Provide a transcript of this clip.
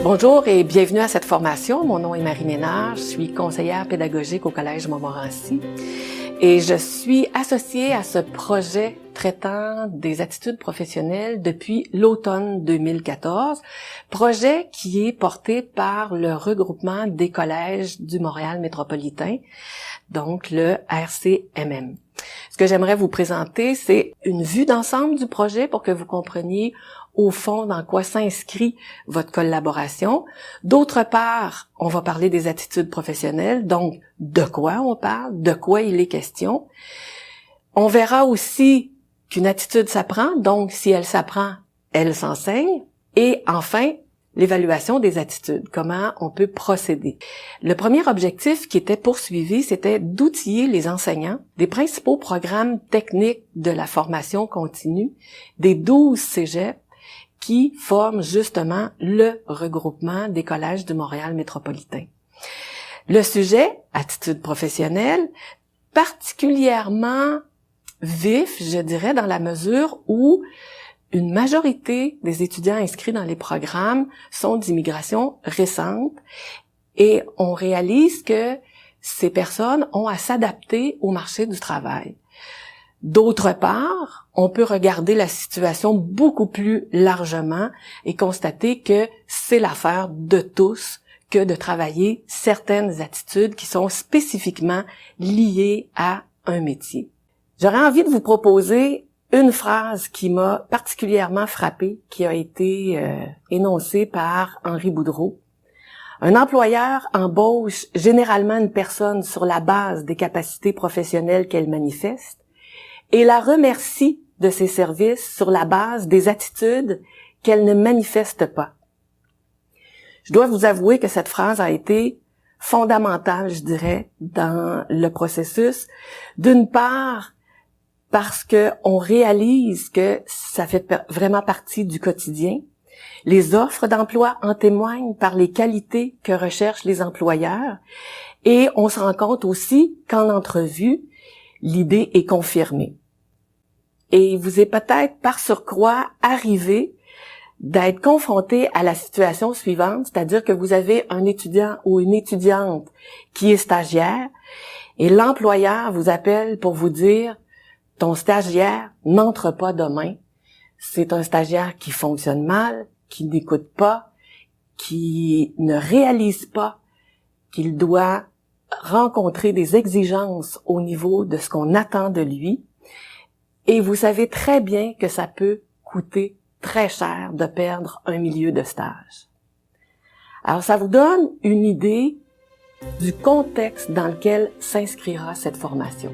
Bonjour et bienvenue à cette formation. Mon nom est Marie Ménard, je suis conseillère pédagogique au Collège Montmorency et je suis associée à ce projet traitant des attitudes professionnelles depuis l'automne 2014, projet qui est porté par le regroupement des collèges du Montréal métropolitain, donc le RCMM. Ce que j'aimerais vous présenter, c'est une vue d'ensemble du projet pour que vous compreniez au fond dans quoi s'inscrit votre collaboration. D'autre part, on va parler des attitudes professionnelles, donc de quoi on parle, de quoi il est question. On verra aussi qu'une attitude s'apprend, donc si elle s'apprend, elle s'enseigne. Et enfin, l'évaluation des attitudes, comment on peut procéder. Le premier objectif qui était poursuivi, c'était d'outiller les enseignants des principaux programmes techniques de la formation continue des 12 cégeps qui forment justement le regroupement des collèges du Montréal métropolitain. Le sujet, attitude professionnelle, particulièrement vif, je dirais, dans la mesure où une majorité des étudiants inscrits dans les programmes sont d'immigration récente et on réalise que ces personnes ont à s'adapter au marché du travail. D'autre part, on peut regarder la situation beaucoup plus largement et constater que c'est l'affaire de tous que de travailler certaines attitudes qui sont spécifiquement liées à un métier. J'aurais envie de vous proposer une phrase qui m'a particulièrement frappée, qui a été énoncée par Henri Boudreau. Un employeur embauche généralement une personne sur la base des capacités professionnelles qu'elle manifeste et la remercie de ses services sur la base des attitudes qu'elle ne manifeste pas. Je dois vous avouer que cette phrase a été fondamentale, je dirais, dans le processus. D'une part, parce que on réalise que ça fait vraiment partie du quotidien. Les offres d'emploi en témoignent par les qualités que recherchent les employeurs et on se rend compte aussi qu'en entrevue, l'idée est confirmée. Et il vous est peut-être par surcroît arrivé d'être confronté à la situation suivante, c'est-à-dire que vous avez un étudiant ou une étudiante qui est stagiaire et l'employeur vous appelle pour vous dire « Ton stagiaire n'entre pas demain. C'est un stagiaire qui fonctionne mal, qui n'écoute pas, qui ne réalise pas qu'il doit rencontrer des exigences au niveau de ce qu'on attend de lui. » Et vous savez très bien que ça peut coûter très cher de perdre un milieu de stage. Alors, ça vous donne une idée du contexte dans lequel s'inscrira cette formation.